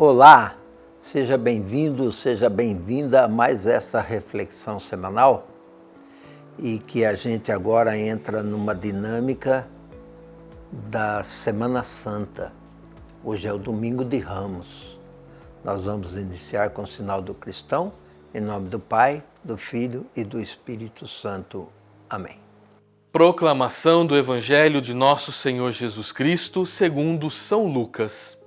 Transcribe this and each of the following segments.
Olá, seja bem-vindo, seja bem-vinda a mais essa reflexão semanal e que a gente agora entra numa dinâmica da Semana Santa. Hoje é o Domingo de Ramos. Nós vamos iniciar com o sinal do cristão, em nome do Pai, do Filho e do Espírito Santo. Amém. Proclamação do Evangelho de Nosso Senhor Jesus Cristo segundo São Lucas.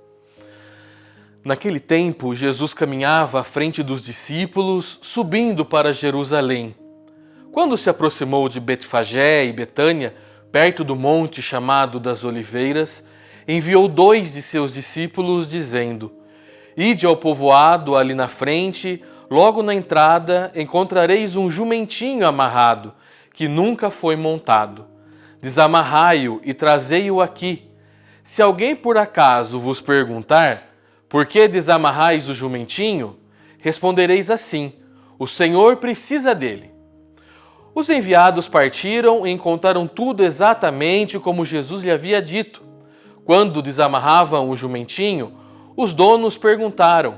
Naquele tempo, Jesus caminhava à frente dos discípulos, subindo para Jerusalém. Quando se aproximou de Betfagé e Betânia, perto do monte chamado das Oliveiras, enviou 2 de seus discípulos, dizendo: Ide ao povoado ali na frente, logo na entrada encontrareis um jumentinho amarrado, que nunca foi montado. Desamarrai-o e trazei-o aqui. Se alguém por acaso vos perguntar: por que desamarrais o jumentinho? Respondereis assim: o Senhor precisa dele. Os enviados partiram e encontraram tudo exatamente como Jesus lhe havia dito. Quando desamarravam o jumentinho, os donos perguntaram: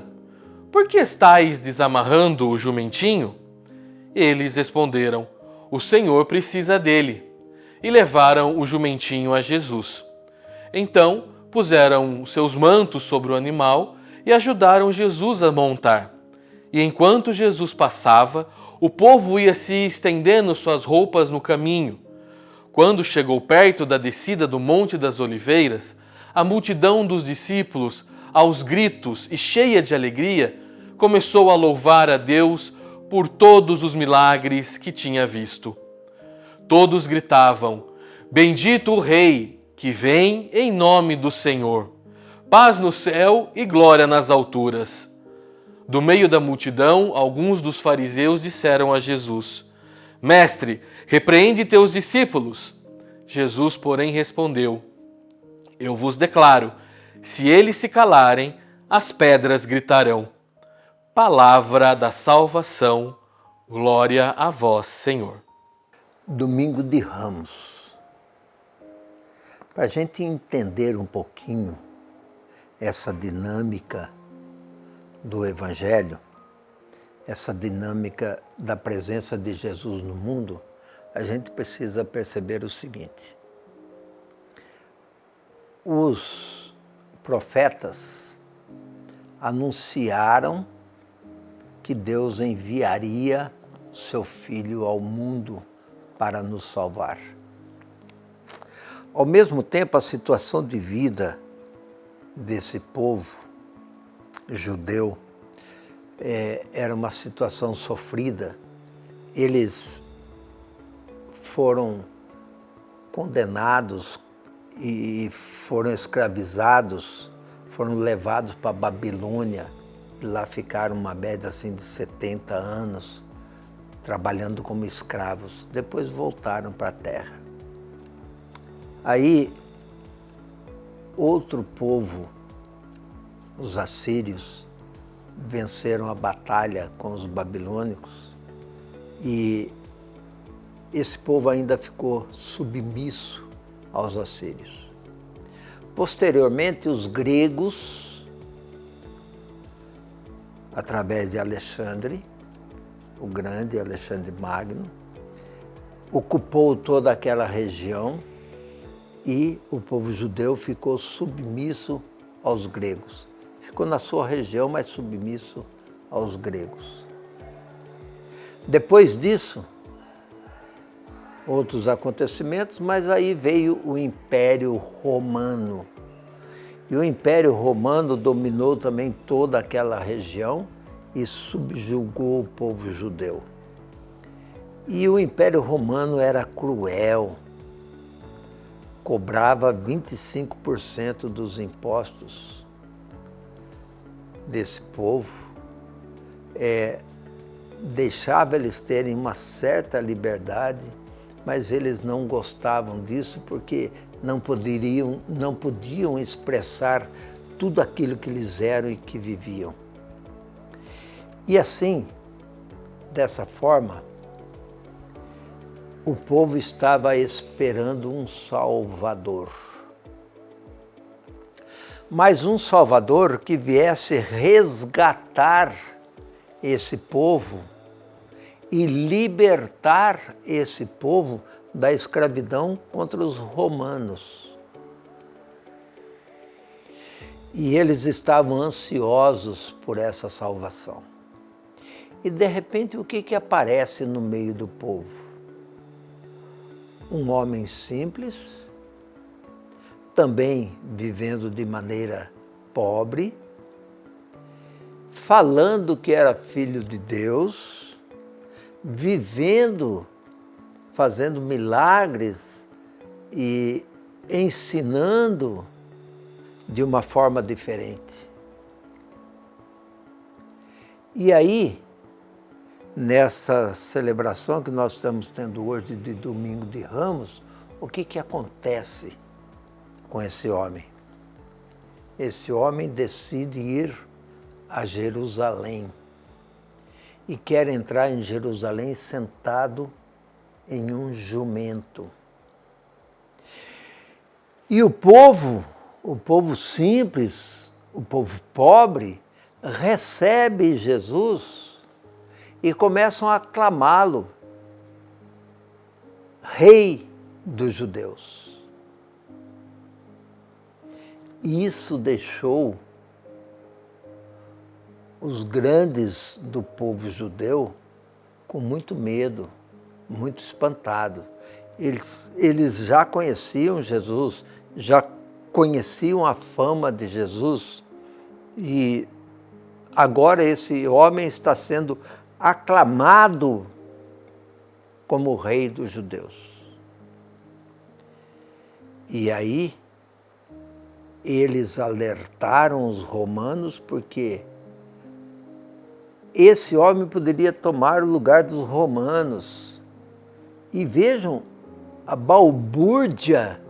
por que estáis desamarrando o jumentinho? Eles responderam: o Senhor precisa dele. E levaram o jumentinho a Jesus. Então, puseram seus mantos sobre o animal e ajudaram Jesus a montar. E enquanto Jesus passava, o povo ia se estendendo suas roupas no caminho. Quando chegou perto da descida do Monte das Oliveiras, a multidão dos discípulos, aos gritos e cheia de alegria, começou a louvar a Deus por todos os milagres que tinha visto. Todos gritavam: Bendito o Rei, que vem em nome do Senhor. Paz no céu e glória nas alturas. Do meio da multidão, alguns dos fariseus disseram a Jesus: Mestre, repreende teus discípulos. Jesus, porém, respondeu: Eu vos declaro, se eles se calarem, as pedras gritarão. Palavra da salvação, glória a vós, Senhor. Domingo de Ramos. Para a gente entender um pouquinho essa dinâmica do Evangelho, essa dinâmica da presença de Jesus no mundo, a gente precisa perceber o seguinte: os profetas anunciaram que Deus enviaria seu Filho ao mundo para nos salvar. Ao mesmo tempo, a situação de vida desse povo judeu era uma situação sofrida. Eles foram condenados e foram escravizados, foram levados para a Babilônia e lá ficaram uma média assim de 70 anos trabalhando como escravos. Depois voltaram para a terra. Aí, outro povo, os assírios, venceram a batalha com os babilônicos e esse povo ainda ficou submisso aos assírios. Posteriormente, os gregos, através de Alexandre o Grande, Alexandre Magno, ocupou toda aquela região e o povo judeu ficou submisso aos gregos. Ficou na sua região, mas submisso aos gregos. Depois disso, outros acontecimentos, mas aí veio o Império Romano. E o Império Romano dominou também toda aquela região e subjugou o povo judeu. E o Império Romano era cruel, cobrava 25% dos impostos desse povo, deixava eles terem uma certa liberdade, mas eles não gostavam disso porque não podiam expressar tudo aquilo que eles eram e que viviam. E assim, dessa forma, o povo estava esperando um Salvador. mas um Salvador que viesse resgatar esse povo e libertar esse povo da escravidão contra os romanos. E eles estavam ansiosos por essa salvação. E de repente o que aparece no meio do povo? Um homem simples, também vivendo de maneira pobre, falando que era filho de Deus, vivendo, fazendo milagres e ensinando de uma forma diferente. E aí, nessa celebração que nós estamos tendo hoje de Domingo de Ramos, o que acontece com esse homem? Esse homem decide ir a Jerusalém e quer entrar em Jerusalém sentado em um jumento. E o povo simples, o povo pobre, recebe Jesus e começam a aclamá-lo, Rei dos Judeus. Isso deixou os grandes do povo judeu com muito medo, muito espantado. Eles já conheciam Jesus, já conheciam a fama de Jesus e agora esse homem está sendo aclamado como o Rei dos Judeus. E aí eles alertaram os romanos porque esse homem poderia tomar o lugar dos romanos. E vejam a balbúrdia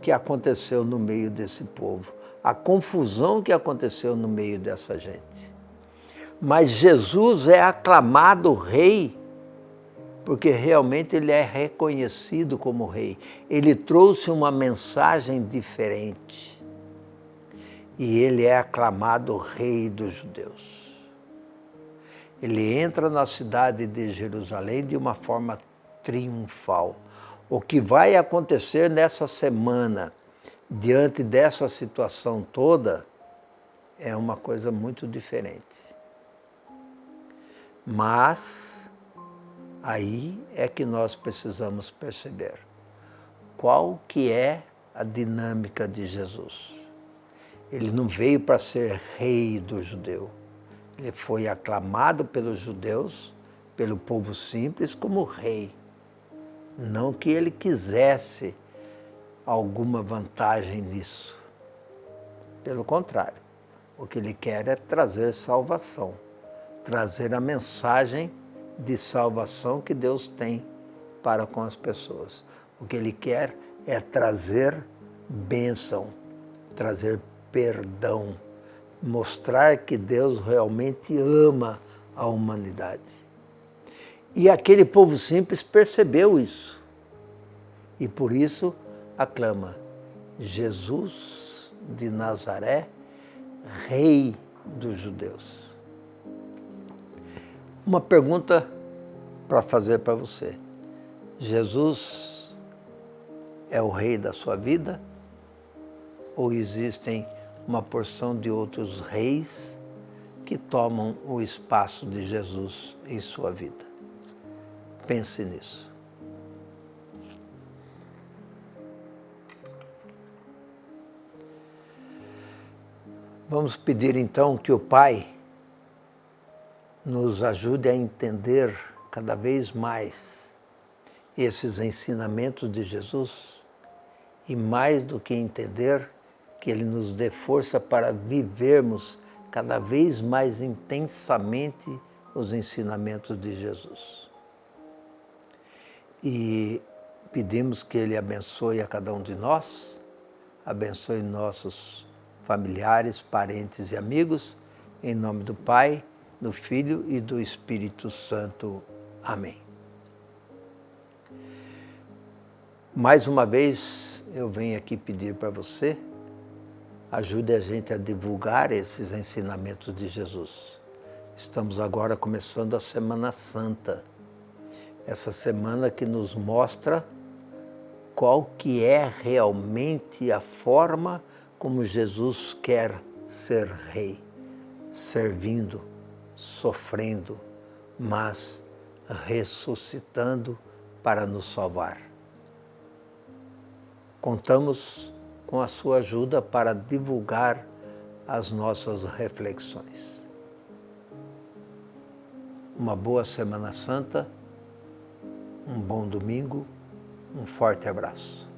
que aconteceu no meio desse povo, a confusão que aconteceu no meio dessa gente. Mas Jesus é aclamado rei, porque realmente ele é reconhecido como rei. Ele trouxe uma mensagem diferente. E ele é aclamado rei dos judeus. Ele entra na cidade de Jerusalém de uma forma triunfal. O que vai acontecer nessa semana, diante dessa situação toda, é uma coisa muito diferente. Mas aí é que nós precisamos perceber qual que é a dinâmica de Jesus. Ele não veio para ser rei do judeu. Ele foi aclamado pelos judeus, pelo povo simples, como rei. Não que ele quisesse alguma vantagem nisso. Pelo contrário, o que ele quer é trazer salvação, trazer a mensagem de salvação que Deus tem para com as pessoas. O que ele quer é trazer bênção, trazer perdão, mostrar que Deus realmente ama a humanidade. E aquele povo simples percebeu isso. E por isso aclama Jesus de Nazaré, Rei dos Judeus. Uma pergunta para fazer para você. Jesus é o Rei da sua vida? Ou existem uma porção de outros reis que tomam o espaço de Jesus em sua vida? Pense nisso. Vamos pedir então que o Pai nos ajude a entender cada vez mais esses ensinamentos de Jesus e, mais do que entender, que Ele nos dê força para vivermos cada vez mais intensamente os ensinamentos de Jesus. E pedimos que Ele abençoe a cada um de nós, abençoe nossos familiares, parentes e amigos, em nome do Pai, do Filho e do Espírito Santo. Amém. Mais uma vez, eu venho aqui pedir para você ajude a gente a divulgar esses ensinamentos de Jesus. Estamos agora começando a Semana Santa, essa semana que nos mostra qual que é realmente a forma como Jesus quer ser rei, servindo, sofrendo, mas ressuscitando para nos salvar. Contamos com a sua ajuda para divulgar as nossas reflexões. Uma boa Semana Santa, um bom domingo, um forte abraço.